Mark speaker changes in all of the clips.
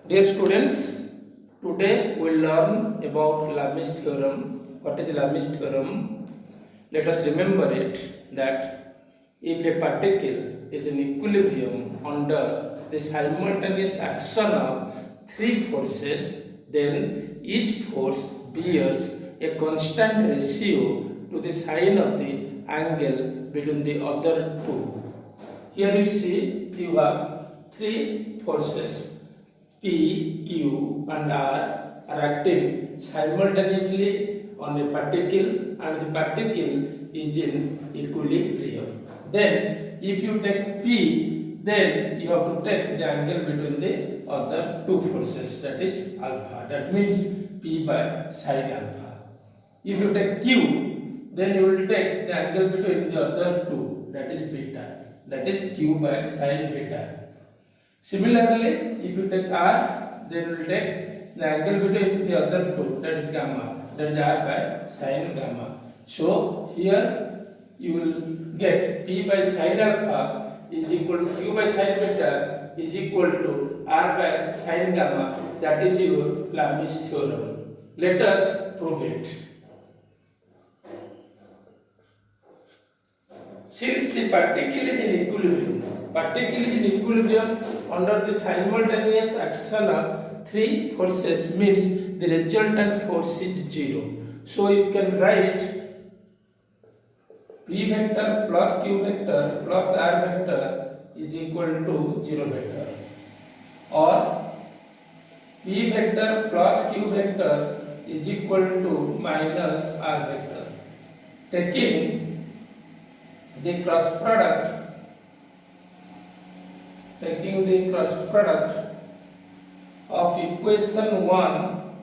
Speaker 1: Dear students, today we will learn about Lami's theorem. What is Lami's theorem? Let us remember it that if a particle is in equilibrium under the simultaneous action of three forces, then each force bears a constant ratio to the sine of the angle between the other two. Here you see you have three forces P, Q and R are acting simultaneously on a particle and the particle is in equilibrium. Then if you take P, then you have to take the angle between the other two forces, that is alpha. That means P by sine alpha. If you take Q, then you will take the angle between the other two, that is beta. That is Q by sine beta. Similarly, if you take R, then you will take the angle between the other two, that is gamma, that is R by sine gamma. So here you will get P by sine alpha is equal to Q by sine beta is equal to R by sine gamma. That is your Lami's theorem. Let us prove it. Since the particle is in equilibrium under the simultaneous action of three forces means the resultant force is 0. So you can write P vector plus Q vector plus R vector is equal to 0 vector, or P vector plus Q vector is equal to minus R vector. Taking the cross product of equation 1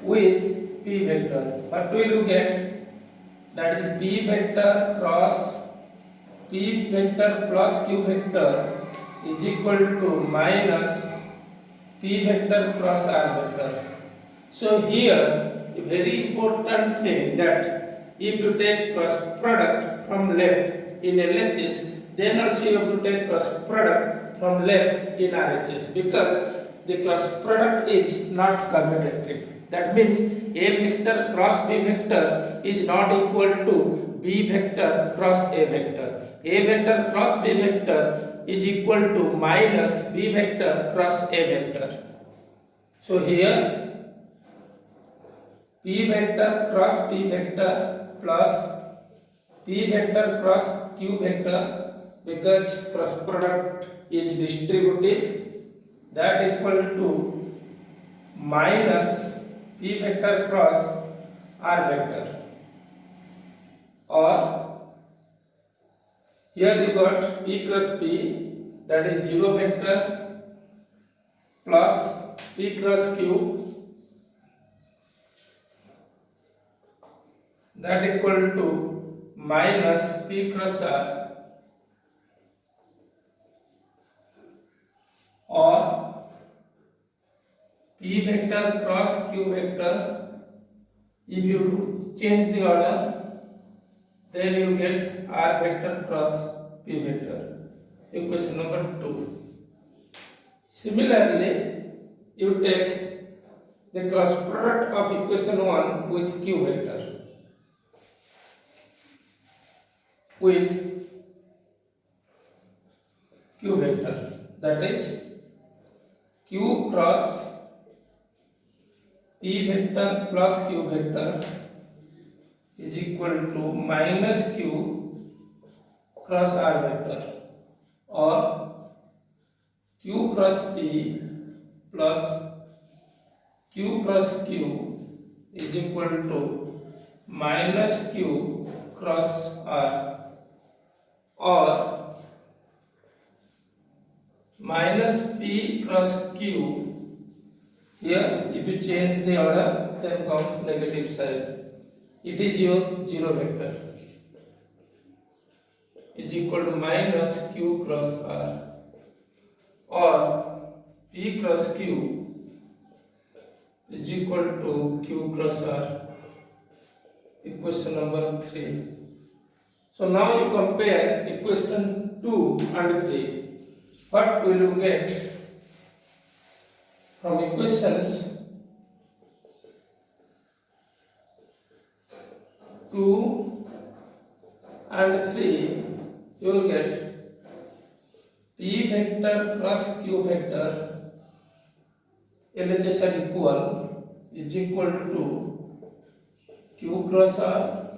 Speaker 1: with P vector, what will you get? That is P vector plus Q vector is equal to minus P vector cross R vector. So here a very important thing that if you take cross product from left in LHS, then also you have to take cross product from left in RHS, because the cross product is not commutative. That means A vector cross B vector is not equal to B vector cross A vector. A vector cross B vector is equal to minus B vector cross A vector. So here P vector cross P vector plus P vector cross Q vector, because cross product is distributive, that equal to minus P vector cross R vector, or here you got P cross P, that is 0 vector, plus P cross Q, that equal to minus P cross R, or P vector cross Q vector. If you change the order, then you get R vector cross P vector. Equation number 2. Similarly, you take the cross product of equation 1 with Q vector. That is Q cross P vector plus Q vector is equal to minus Q cross R vector, or Q cross P plus Q cross Q is equal to minus Q cross R, or minus P cross Q. Here if you change the order, then comes negative side. It is your 0 vector is equal to minus Q cross R, or P cross Q is equal to Q cross R. Equation number 3. So now you compare equation 2 and 3. What will you get? From equations 2 and 3, you will get P vector plus Q vector LHS are equal to Q cross R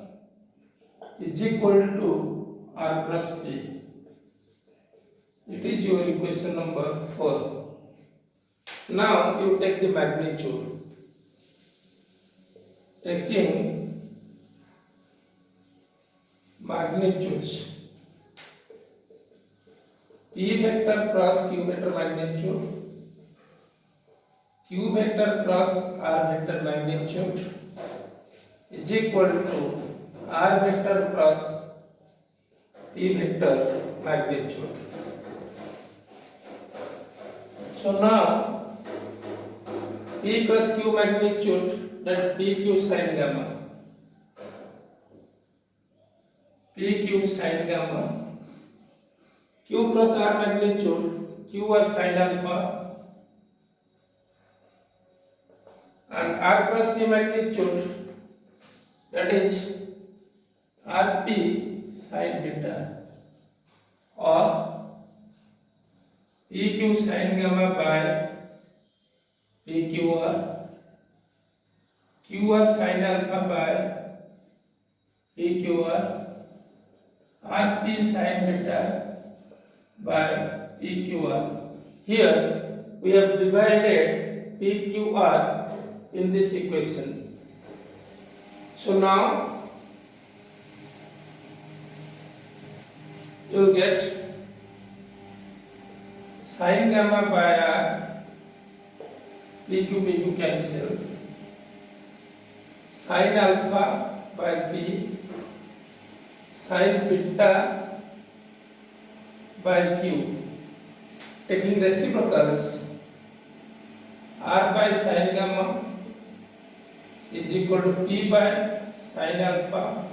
Speaker 1: is equal to R cross P. It is your equation number 4. Now you take the magnitude. Taking magnitudes, P vector cross Q vector magnitude, Q vector cross R vector magnitude is equal to R vector cross P vector magnitude. So now P cross Q magnitude, that is PQ sin gamma. PQ sin gamma. Q cross R magnitude, QR sin alpha, and R cross P magnitude, that is RP sin beta, or PQ sin gamma by PQR, QR sin alpha by PQR, RP sin beta by PQR. Here we have divided PQR in this equation. So now you will get sin gamma by R, PQ cancel, sin alpha by P, sin beta by Q. Taking reciprocals, R by sin gamma is equal to P by sin alpha,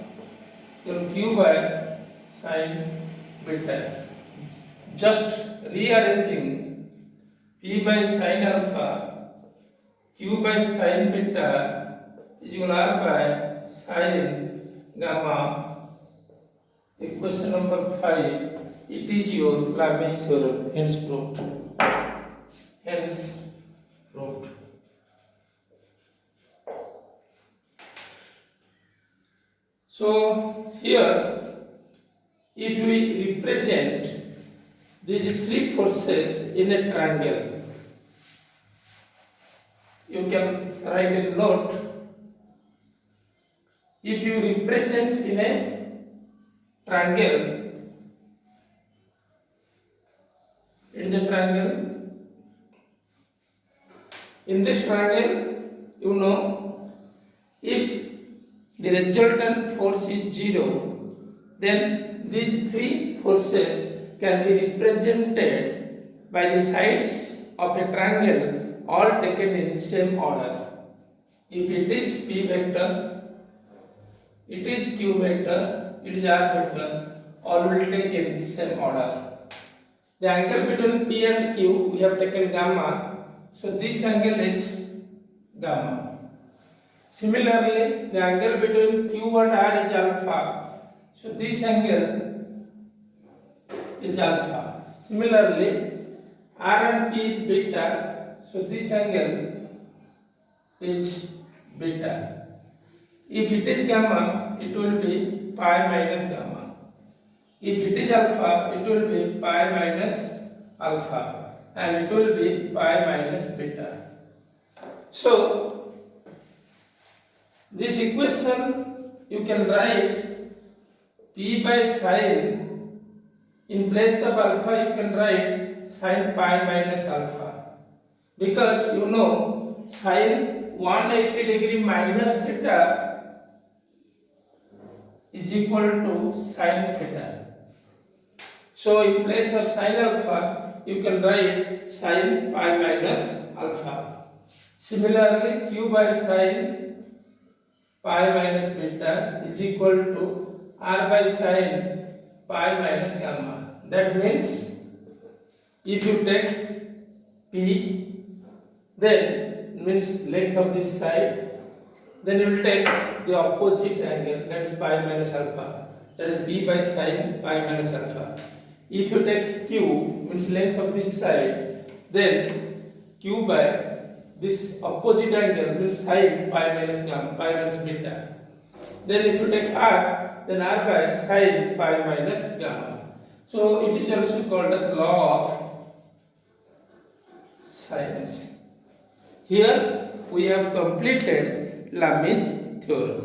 Speaker 1: Q by sin beta. Just rearranging P by sin alpha, Q by sin beta is equal to R by sin gamma. Equation number 5. It is your Lami's theorem. Hence proved. Hence proved. So here, if we represent these three forces in a triangle, you can write a note. If you represent in a triangle, it is a triangle. In this triangle, you know, if the resultant force is 0, then these three forces can be represented by the sides of a triangle, all taken in same order. If it is P vector, it is Q vector, it is R vector, all will take in same order. The angle between P and Q, we have taken gamma, so this angle is gamma. Similarly, the angle between Q and R is alpha, so this angle is alpha. Similarly, R and P is beta, so this angle is beta. If it is gamma, it will be pi minus gamma. If it is alpha, it will be pi minus alpha, and it will be pi minus beta. So this equation you can write P by sin, in place of alpha you can write sin pi minus alpha, because you know sin 180 degree minus theta is equal to sin theta. So in place of sin alpha, you can write sin pi minus alpha. Similarly, Q by sin pi minus beta is equal to R by sin pi minus gamma. That means if you take P, then means length of this side. Then you will take the opposite angle, that is pi minus alpha, that is b by sine pi minus alpha. If you take q means length of this side, then q by this opposite angle means sine pi minus gamma, pi minus beta. Then if you take r, then r by sine pi minus gamma. So it is also called as law of sines. Here we have completed Lami's theorem.